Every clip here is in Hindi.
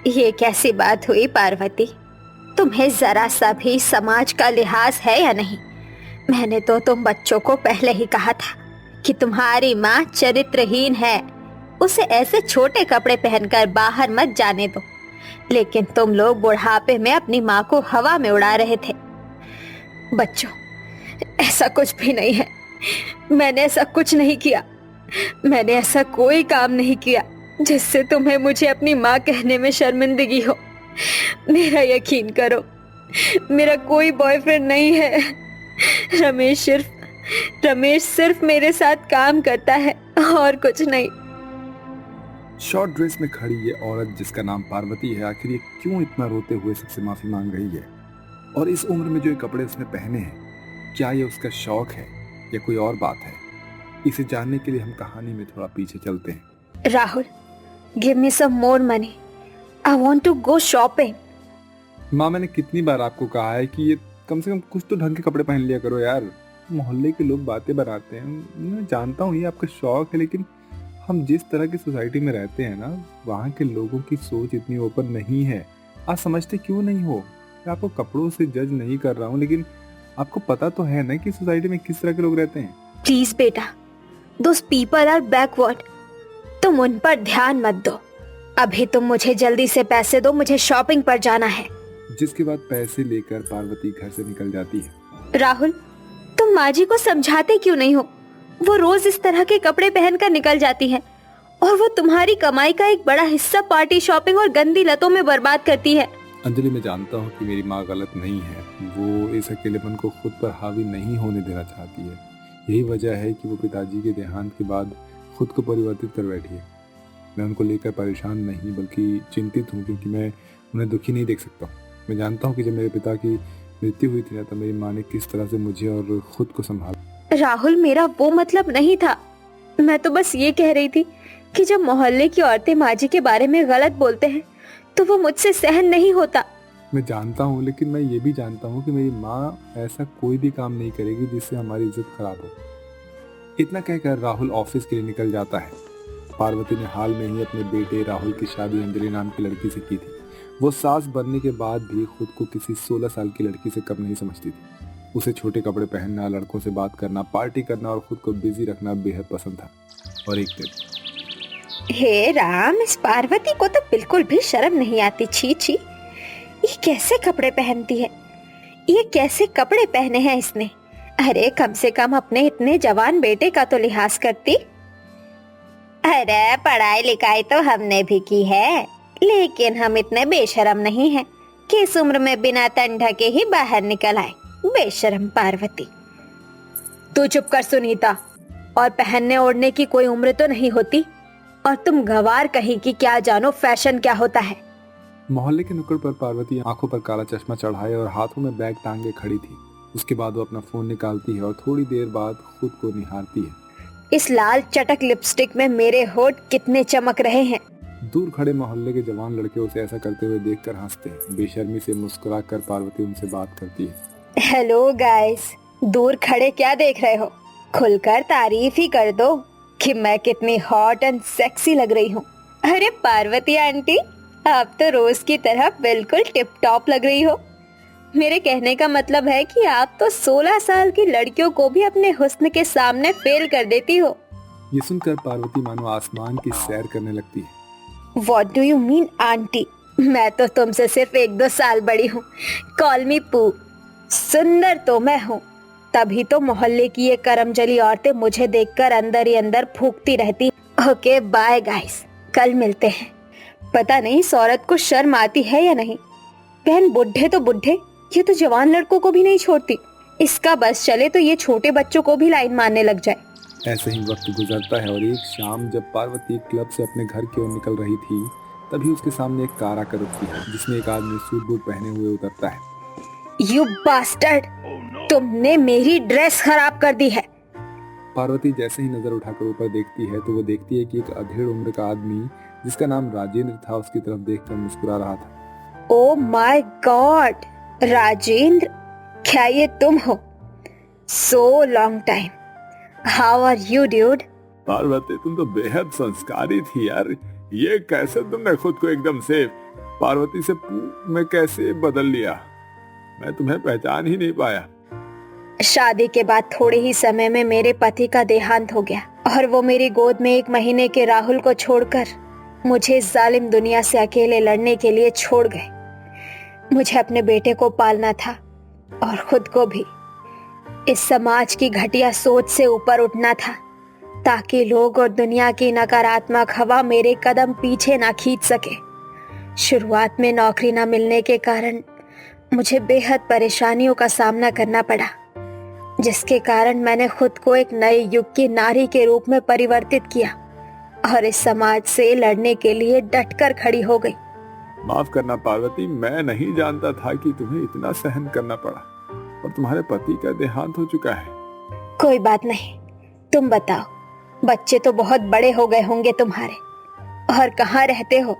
ये कैसी बात हुई पार्वती? तुम्हें जरा सा भी समाज का लिहाज है या नहीं? मैंने तो तुम बच्चों को पहले ही कहा था कि तुम्हारी माँ चरित्रहीन है, उसे ऐसे छोटे कपड़े पहनकर बाहर मत जाने दो। लेकिन तुम लोग बुढ़ापे में अपनी माँ को हवा में उड़ा रहे थे। बच्चों, ऐसा कुछ भी नहीं है। मैंने ऐसा कुछ नहीं किया। मैंने ऐसा कोई काम नहीं किया जिससे तुम्हें मुझे अपनी माँ कहने में शर्मिंदगी हो। मेरा यकीन करो, मेरा कोई बॉयफ्रेंड नहीं है। रमेश सिर्फ मेरे साथ काम करता है और कुछ नहीं। शॉर्ट ड्रेस में खड़ी ये औरत जिसका नाम पार्वती है, आखिर ये क्यों इतना रोते हुए सबसे माफी मांग रही है? और इस उम्र में जो ये कपड़े उसने पहने हैं, क्या ये उसका शौक है या कोई और बात है? इसे जानने के लिए हम कहानी में थोड़ा पीछे चलते हैं। Rahul, give me some more money, I want to go shopping. माँ, मैंने कितनी बार आपको कहा है कि ये कम से कम कुछ तो ढंग के कपड़े पहन लिया करो यार। मोहल्ले के लोग बातें बनाते हैं, मैं जानता हूँ ये आपका शौक है, लेकिन हम जिस तरह की सोसाइटी में रहते हैं ना, वहाँ के लोगों की सोच इतनी ओपन नहीं है। आप समझते क्यों नहीं हो? मैं आपको कपड़ों से जज नहीं कर रहा हूँ, लेकिन आपको पता तो है ना कि सोसाइटी में किस तरह के लोग रहते हैं। प्लीज बेटा, दोस पीपल आर बैकवर्ड। तुम उन पर ध्यान मत दो। अभी तुम मुझे जल्दी से पैसे दो, मुझे शॉपिंग पर जाना है। जिसके बाद पैसे लेकर पार्वती घर से निकल जाती है। राहुल, तुम माँ जी को समझाते क्यों नहीं हो? वो रोज इस तरह के कपड़े पहनकर निकल जाती है और वो तुम्हारी कमाई का एक बड़ा हिस्सा पार्टी, शॉपिंग और गंदी लतों में बर्बाद करती है। अंजलि, मैं जानता हूँ कि मेरी माँ गलत नहीं है। वो इस अकेलेपन को खुद पर हावी नहीं होने देना चाहती है। यही वजह है कि वो पिताजी के देहांत के बाद खुद को परिवर्तित कर बैठी है। मैं उनको लेकर परेशान नहीं बल्कि चिंतित हूँ, क्योंकि मैं उन्हें दुखी नहीं देख सकता। मैं जानता हूँ कि जब मेरे पिता की मृत्यु हुई थी तब मेरी माँ ने किस तरह से मुझे और खुद को संभाला। राहुल, मेरा वो मतलब नहीं था। मैं तो बस ये कह रही थी कि जब मोहल्ले की औरतें माँ जी के बारे में गलत बोलते हैं तो वो मुझसे सहन नहीं होता। मैं जानता हूँ, लेकिन मैं ये भी जानता हूँ कि मेरी माँ ऐसा कोई भी काम नहीं करेगी जिससे हमारी इज्जत खराब हो। इतना कहकर राहुल ऑफिस के लिए निकल जाता है। पार्वती ने हाल में ही अपने बेटे राहुल की शादी अंजलि नाम की लड़की से की थी। वो सास बनने के बाद भी खुद को किसी 16 साल की लड़की से कम नहीं समझती थी। उसे छोटे कपड़े पहनना, लड़कों से बात करना, पार्टी करना और खुद को बिजी रखना बेहद पसंद था। और एक दिन, हे राम, इस पार्वती को तो बिल्कुल भी शर्म नहीं आती। छी छी, ये कैसे कपड़े पहनती है? ये कैसे कपड़े पहने हैं इसने? अरे कम से कम अपने इतने जवान बेटे का तो लिहाज करती। अरे पढ़ाई लिखाई तो हमने भी की है, लेकिन हम इतने बेशरम नहीं हैं कि इस उम्र में बिना तन ढके ही बाहर निकल आए। बेशरम पार्वती। तू चुप कर सुनीता। और पहनने ओढ़ने की कोई उम्र तो नहीं होती, और तुम गवार कहीं की क्या जानो फैशन क्या होता है। मोहल्ले के नुक्कड़ पर पार्वती आंखों पर काला चश्मा चढ़ाए और हाथों में बैग टांगे खड़ी थी। उसके बाद वो अपना फोन निकालती है और थोड़ी देर बाद खुद को निहारती है। इस लाल चटक लिपस्टिक में मेरे होठ कितने चमक रहे हैं। दूर खड़े मोहल्ले के जवान लड़के उसे ऐसा करते हुए देखकर हंसते हैं। बेशर्मी से मुस्कुराकर पार्वती उनसे बात करती है। हेलो गाइस, दूर खड़े क्या देख रहे हो? खुलकर तारीफ ही कर दो कि मैं कितनी हॉट एंड सेक्सी लग रही हूँ। अरे पार्वती आंटी, आप तो रोज की तरह बिल्कुल टिप टॉप लग रही हो। मेरे कहने का मतलब है कि आप तो 16 साल की लड़कियों को भी अपने हुस्न के सामने फेल कर देती हो। ये सुनकर पार्वती मानो आसमान की सैर करने लगती है। What do you mean aunty? मैं तो तुमसे सिर्फ 1-2 साल बड़ी हूँ। कॉल मी पू। सुंदर तो मैं हूँ, तभी तो मोहल्ले की ये करमजली औरतें मुझे देखकर अंदर ही अंदर फूंकती रहती। ओके बाय गाइस, कल मिलते हैं। पता नहीं इस औरत को शर्म आती है या नहीं। बहन, बुढ़े तो बुढ़े, ये तो जवान लड़कों को भी नहीं छोड़ती। इसका बस चले तो ये छोटे बच्चों को भी लाइन मारने लग जाए। ऐसे ही वक्त गुजरता है और एक शाम जब पार्वती क्लब से अपने घर की ओर निकल रही थी, तभी उसके सामने एक कार आकर रुकती है, जिसमें एक आदमी सूट बूट पहने हुए उतरता है। यू बास्टर्ड, तुमने मेरी ड्रेस खराब कर दी है। पार्वती जैसे ही नजर उठाकर ऊपर देखती है तो वो देखती है कि एक अधेड़ उम्र का आदमी जिसका नाम राजेंद्र था उसकी तरफ देखकर मुस्कुरा रहा था। ओ माय गॉड, राजेंद्र, क्या ये तुम हो? So long time, how are you dude? Parvati, तुम तो बेहद संस्कारी थी यार। ये कैसे तुमने खुद को एकदम से पार्वती से मैं कैसे बदल लिया, मैं तुम्हें पहचान ही नहीं पाया। शादी के बाद थोड़े ही समय में मेरे पति का देहांत हो गया और वो मेरी गोद में 1 महीने के राहुल को छोड़कर मुझे इस जालिम दुनिया से अकेले लड़ने के लिए छोड़ गए। मुझे अपने बेटे को पालना था और खुद को भी इस समाज की घटिया सोच से ऊपर उठना था, ताकि लोग और दुनिया की नकारात्मक हवा मेरे कदम पीछे ना खींच सके। शुरुआत में नौकरी ना मिलने के कारण मुझे बेहद परेशानियों का सामना करना पड़ा, जिसके कारण मैंने खुद को एक नए युग की नारी के रूप में परिवर्तित किया और इस समाज से लड़ने के लिए डटकर खड़ी हो गई। माफ करना पार्वती, मैं नहीं जानता था कि तुम्हें इतना सहन करना पड़ा और तुम्हारे पति का देहांत हो चुका है। कोई बात नहीं, तुम बताओ, बच्चे तो बहुत बड़े हो गए होंगे तुम्हारे, और कहाँ रहते हो,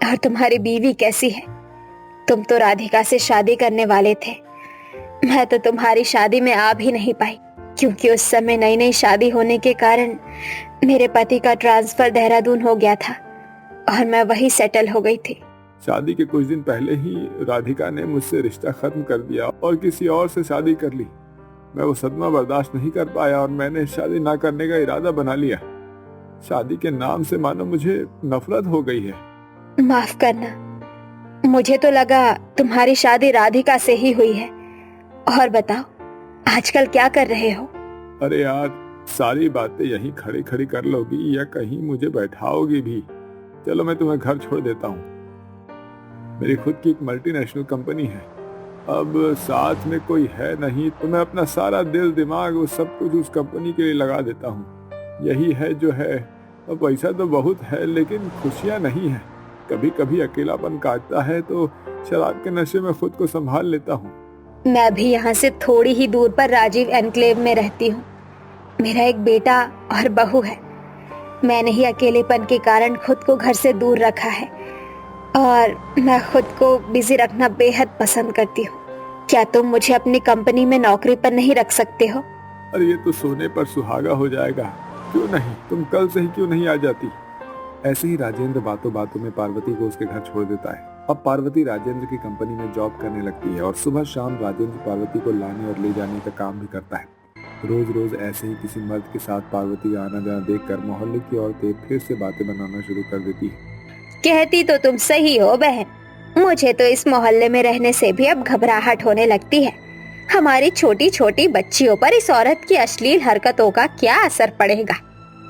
और तुम्हारी बीवी कैसी है? तुम तो राधिका से शादी करने वाले थे। मैं तो तुम्हारी शादी में आ भी नहीं पाई, क्योंकि उस समय नई नई शादी होने के कारण मेरे पति का ट्रांसफर देहरादून हो गया था और मैं वही सेटल हो गई थी। शादी के कुछ दिन पहले ही राधिका ने मुझसे रिश्ता खत्म कर दिया और किसी और से शादी कर ली। मैं वो सदमा बर्दाश्त नहीं कर पाया और मैंने शादी ना करने का इरादा बना लिया। शादी के नाम से मानो मुझे नफरत हो गई है। माफ करना, मुझे तो लगा तुम्हारी शादी राधिका से ही हुई है। और बताओ, आजकल क्या कर रहे हो? अरे यार, सारी बातें यहीं खड़ी खड़ी कर लोगी या कहीं मुझे बैठाओगी भी? चलो मैं तुम्हें घर छोड़ देता हूँ। मेरी खुद की एक मल्टीनेशनल कंपनी है, अब साथ में कोई है नहीं, तो मैं अपना सारा दिल दिमाग वो सब कुछ उस कंपनी के लिए लगा देता हूँ। यही है जो है। अब पैसा तो बहुत है लेकिन खुशियाँ नहीं है। कभी कभी अकेलापन काटता है तो शराब के नशे में खुद को संभाल लेता हूँ। मैं भी यहाँ से थोड़ी ही दूर पर राजीव एनक्लेव में रहती हूँ। मेरा एक बेटा और बहू है। मैंने ही अकेलेपन के कारण खुद को घर से दूर रखा है और मैं खुद को बिजी रखना बेहद पसंद करती हूँ। क्या तुम मुझे अपनी कंपनी में नौकरी पर नहीं रख सकते हो? अरे ये तो सोने पर सुहागा हो जाएगा। क्यों नहीं, तुम कल से ही क्यों नहीं आ जाती? ऐसे ही राजेंद्र बातों बातों में पार्वती को उसके घर छोड़ देता है। अब पार्वती राजेंद्र की कंपनी में जॉब करने लगती है और सुबह शाम राजेंद्र पार्वती को लाने और ले जाने का काम भी करता है। रोज रोज ऐसे ही किसी मर्द के साथ पार्वती का आना जाना देखकर मोहल्ले की औरतें फिर से बातें बनाना शुरू कर देती है। कहती तो तुम सही हो बहन, मुझे तो इस मोहल्ले में रहने से भी अब घबराहट होने लगती है। हमारी छोटी छोटी बच्चियों पर इस औरत की अश्लील हरकतों का क्या असर पड़ेगा?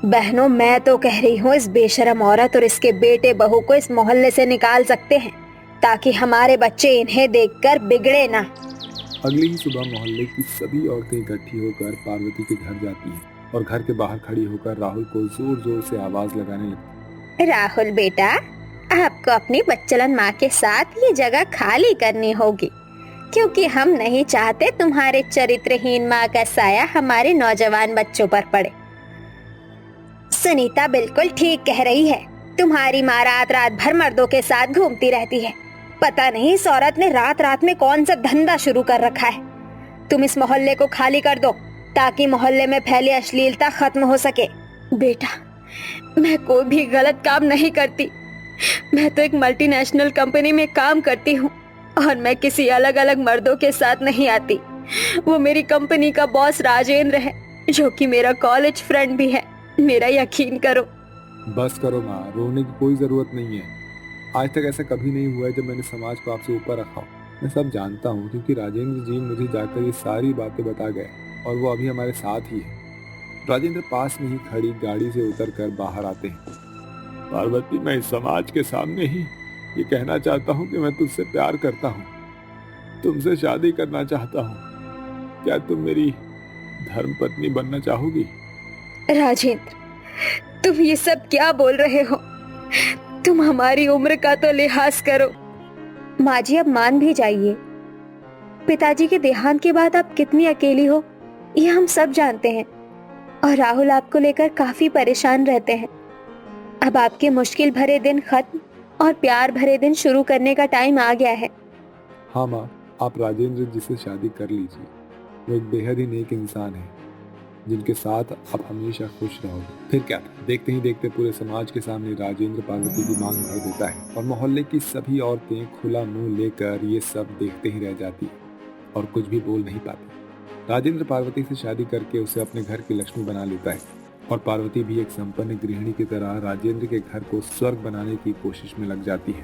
बहनों, मैं तो कह रही हूँ इस बेशरम औरत और इसके बेटे बहू को इस मोहल्ले से निकाल सकते हैं, ताकि हमारे बच्चे इन्हें देखकर बिगड़े ना। अगली ही सुबह मोहल्ले की सभी औरतें इकट्ठी होकर पार्वती के घर जाती हैं और घर के बाहर खड़ी होकर राहुल को जोर जोर से आवाज लगाने लगती। राहुल बेटा, आपको अपनी बच्चलन माँ के साथ ये जगह खाली करनी होगी, क्योंकि हम नहीं चाहते तुम्हारे चरित्रहीन माँ का साया हमारे नौजवान बच्चों पर पड़े। सुनीता बिल्कुल ठीक कह रही है। तुम्हारी माँ रात रात भर मर्दों के साथ घूमती रहती है। पता नहीं इस औरत ने रात रात में कौन सा धंधा शुरू कर रखा है। तुम इस मोहल्ले को खाली कर दो ताकि मोहल्ले में फैली अश्लीलता खत्म हो सके। बेटा, मैं कोई भी गलत काम नहीं करती। मैं तो एक मल्टीनेशनल कंपनी में काम करती हूँ और मैं किसी अलग अलग मर्दों के साथ नहीं आती। वो मेरी कंपनी का बॉस राजेंद्र है, जो कि मेरा कॉलेज फ्रेंड भी है। मेरा यकीन करो। बस करो माँ, रोने की कोई जरूरत नहीं है। आज तक ऐसा कभी नहीं हुआ है जब मैंने समाज को आपसे ऊपर रखा हो। मैं सब जानता हूँ क्योंकि राजेंद्र जी मुझे जाकर ये सारी बातें बता गए और वो अभी हमारे साथ ही है। राजेंद्र पास में ही खड़ी गाड़ी से उतरकर बाहर आते हैं। पार्वती, मैं इस समाज के सामने ही ये कहना चाहता हूँ कि मैं तुझसे प्यार करता हूँ, तुमसे शादी करना चाहता हूँ। क्या तुम मेरी धर्मपत्नी बनना चाहोगी? राजेंद्र, तुम ये सब क्या बोल रहे हो? तुम हमारी उम्र का तो लिहाज करो। माँ जी, अब मान भी जाइए। पिताजी के देहांत के बाद आप कितनी अकेली हो ये हम सब जानते हैं, और राहुल आपको लेकर काफी परेशान रहते हैं। अब आपके मुश्किल भरे दिन खत्म और प्यार भरे दिन शुरू करने का टाइम आ गया है। हाँ माँ, आप राजेंद्र जी से शादी कर लीजिए। वो एक बेहद ही नेक इंसान है जिनके साथ आप हमेशा खुश रहोगे। फिर क्या था, देखते ही देखते पूरे समाज के सामने राजेंद्र पार्वती की मांग भर देता है और मोहल्ले की सभी औरतें खुला मुंह लेकर ये सब देखते ही रह जाती और कुछ भी बोल नहीं पाती। राजेंद्र पार्वती से शादी करके उसे अपने घर की लक्ष्मी बना लेता है और पार्वती भी एक संपन्न गृहिणी की तरह राजेंद्र के घर को स्वर्ग बनाने की कोशिश में लग जाती है।